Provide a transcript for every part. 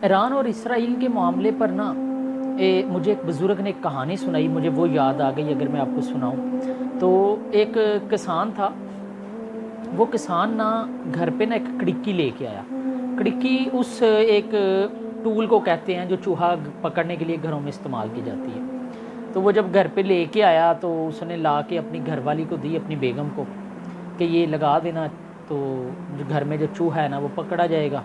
ایران اور اسرائیل کے معاملے پر نا مجھے ایک بزرگ نے ایک کہانی سنائی، مجھے وہ یاد آ گئی اگر میں آپ کو سناؤں تو۔ ایک کسان تھا، وہ کسان نا گھر پہ نا ایک کڑکی لے کے آیا۔ کڑکی اس ایک ٹول کو کہتے ہیں جو چوہا پکڑنے کے لیے گھروں میں استعمال کی جاتی ہے۔ تو وہ جب گھر پہ لے کے آیا تو اس نے لا کے اپنی گھر والی کو دی، اپنی بیگم کو، کہ یہ لگا دینا تو جو گھر میں جو چوہا ہے نا وہ پکڑا جائے گا۔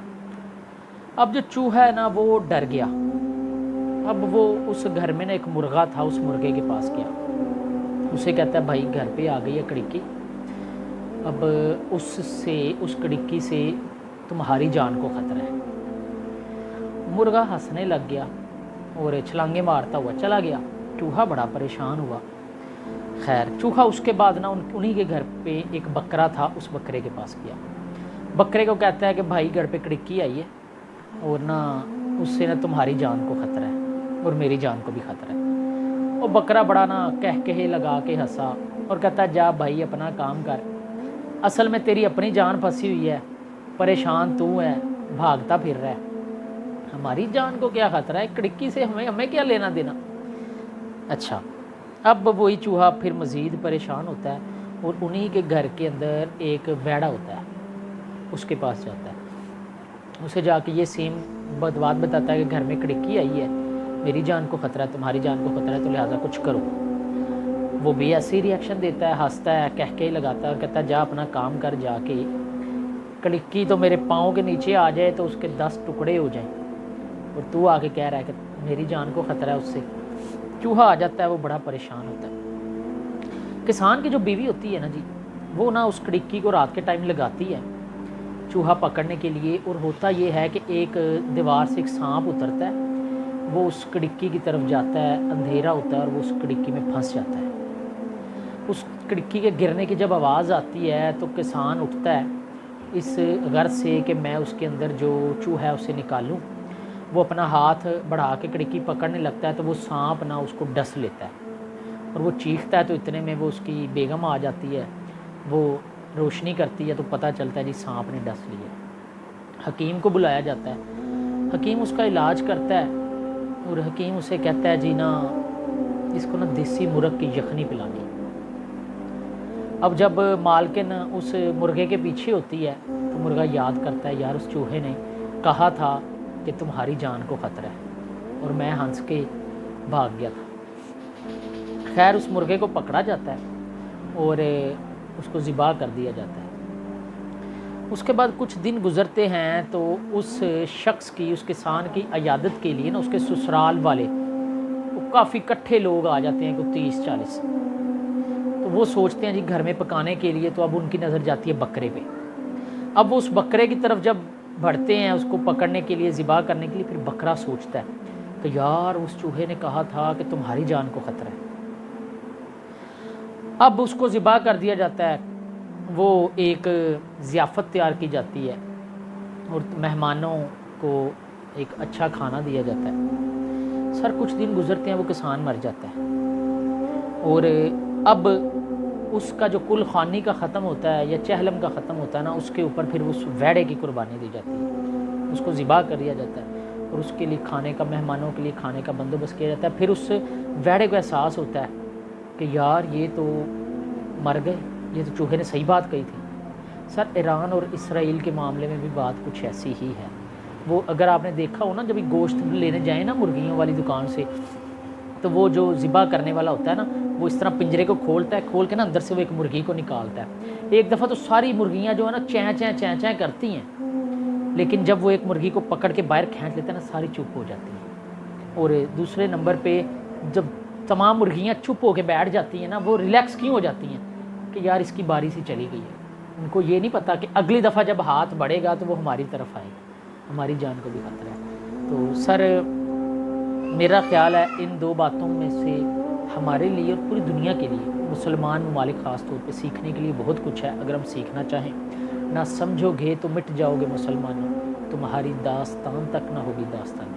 اب جو چوہا ہے نا وہ ڈر گیا۔ اب وہ اس گھر میں نا ایک مرغا تھا، اس مرغے کے پاس گیا، اسے کہتا ہے بھائی گھر پہ آ گئی ہے کڑکی، اب اس کڑکی سے تمہاری جان کو خطرہ ہے۔ مرغا ہنسنے لگ گیا اور چھلانگے مارتا ہوا چلا گیا۔ چوہا بڑا پریشان ہوا۔ خیر چوہا اس کے بعد نا انہی کے گھر پہ ایک بکرا تھا، اس بکرے کے پاس گیا۔ بکرے کو کہتا ہے کہ بھائی گھر پہ کڑکی آئی ہے اور نا اس سے نا تمہاری جان کو خطرہ ہے اور میری جان کو بھی خطرہ ہے۔ وہ بکرا بڑا نا کہے لگا کے ہنسا اور کہتا ہے جا بھائی اپنا کام کر، اصل میں تیری اپنی جان پھنسی ہوئی ہے، پریشان تو ہے، بھاگتا پھر رہا ہے، ہماری جان کو کیا خطرہ ہے، کڑکی سے ہمیں کیا لینا دینا۔ اچھا اب وہی چوہا پھر مزید پریشان ہوتا ہے اور انہی کے گھر کے اندر ایک ویڑا ہوتا ہے، اس کے پاس جاتا ہے، اسے جا کے یہ سیم بات بتاتا ہے کہ گھر میں کڑکی آئی ہے، میری جان کو خطرہ ہے، تمہاری جان کو خطرہ ہے، تو لہٰذا کچھ کرو۔ وہ بھی ایسی ریئیکشن دیتا ہے، ہنستا ہے، کہہ لگاتا ہے اور کہتا ہے جا اپنا کام کر، جا کے کڑکی تو میرے پاؤں کے نیچے آ جائے تو اس کے 10 ٹکڑے ہو جائیں، اور تو آ کے کہہ رہا ہے کہ میری جان کو خطرہ ہے اس سے۔ چوہا آ جاتا ہے، وہ بڑا پریشان ہوتا ہے۔ کسان کی جو بیوی ہوتی ہے نا جی، وہ نا اس کڑکی کو رات کے ٹائم لگاتی ہے چوہا پکڑنے کے لیے، اور ہوتا یہ ہے کہ ایک دیوار سے ایک سانپ اترتا ہے، وہ اس کڑکی کی طرف جاتا ہے، اندھیرا ہوتا ہے اور وہ اس کڑکی میں پھنس جاتا ہے۔ اس کڑکی کے گرنے کی جب آواز آتی ہے تو کسان اٹھتا ہے اس غرض سے کہ میں اس کے اندر جو چوہا ہے اسے نکالوں۔ وہ اپنا ہاتھ بڑھا کے کڑکی پکڑنے لگتا ہے تو وہ سانپ نا اس کو ڈس لیتا ہے اور وہ چیختا ہے، تو اتنے میں وہ اس کی بیگم آ جاتی ہے، وہ روشنی کرتی ہے تو پتہ چلتا ہے جی سانپ نے ڈس لیا۔ حکیم کو بلایا جاتا ہے، حکیم اس کا علاج کرتا ہے اور حکیم اسے کہتا ہے جی نا اس کو نا دیسی مرغ کی یخنی پلانی۔ اب جب مالکن اس مرغے کے پیچھے ہوتی ہے تو مرغا یاد کرتا ہے یار اس چوہے نے کہا تھا کہ تمہاری جان کو خطرہ ہے اور میں ہنس کے بھاگ گیا تھا۔ خیر اس مرغے کو پکڑا جاتا ہے اور اس کو ذبح کر دیا جاتا ہے۔ اس کے بعد کچھ دن گزرتے ہیں تو اس شخص کی، اس کسان کی عیادت کے لیے نا اس کے سسرال والے وہ کافی کٹھے لوگ آ جاتے ہیں، کوئی 30-40۔ تو وہ سوچتے ہیں جی گھر میں پکانے کے لیے، تو اب ان کی نظر جاتی ہے بکرے پہ۔ اب وہ اس بکرے کی طرف جب بڑھتے ہیں اس کو پکڑنے کے لیے، ذبح کرنے کے لیے، پھر بکرا سوچتا ہے کہ یار اس چوہے نے کہا تھا کہ تمہاری جان کو خطرہ ہے۔ اب اس کو ذبح کر دیا جاتا ہے، وہ ایک ضیافت تیار کی جاتی ہے اور مہمانوں کو ایک اچھا کھانا دیا جاتا ہے۔ سر کچھ دن گزرتے ہیں، وہ کسان مر جاتا ہے اور اب اس کا جو کل خانی کا ختم ہوتا ہے یا چہلم کا ختم ہوتا ہے نا، اس کے اوپر پھر اس ویڑے کی قربانی دی جاتی ہے، اس کو ذبح کر دیا جاتا ہے اور اس کے لیے کھانے کا، مہمانوں کے لیے کھانے کا بندوبست کیا جاتا ہے۔ پھر اس ویڑے کو احساس ہوتا ہے کہ یار یہ تو مر گئے، یہ تو چوہے نے صحیح بات کہی تھی۔ سر ایران اور اسرائیل کے معاملے میں بھی بات کچھ ایسی ہی ہے۔ وہ اگر آپ نے دیکھا ہو نا، جب گوشت لینے جائیں نا مرغیوں والی دکان سے، تو وہ جو ذبح کرنے والا ہوتا ہے نا، وہ اس طرح پنجرے کو کھولتا ہے، کھول کے نا اندر سے وہ ایک مرغی کو نکالتا ہے۔ ایک دفعہ تو ساری مرغیاں جو ہے نا چیں چیں چیں چیں کرتی ہیں، لیکن جب وہ ایک مرغی کو پکڑ کے باہر کھینچ لیتا ہے نا، ساری چپ ہو جاتی ہیں۔ اور دوسرے نمبر پہ جب تمام مرغیاں چپ ہو کے بیٹھ جاتی ہیں نا، وہ ریلیکس کیوں ہو جاتی ہیں کہ یار اس کی باری سی چلی گئی ہے۔ ان کو یہ نہیں پتا کہ اگلی دفعہ جب ہاتھ بڑھے گا تو وہ ہماری طرف آئے گا، ہماری جان کو بھی خطرہ ہے۔ تو سر میرا خیال ہے ان دو باتوں میں سے ہمارے لیے اور پوری دنیا کے لیے، مسلمان ممالک خاص طور پہ، سیکھنے کے لیے بہت کچھ ہے اگر ہم سیکھنا چاہیں۔ نہ سمجھو گے تو مٹ جاؤ گے مسلمانوں، تمہاری داستان تک نہ ہوگی داستان۔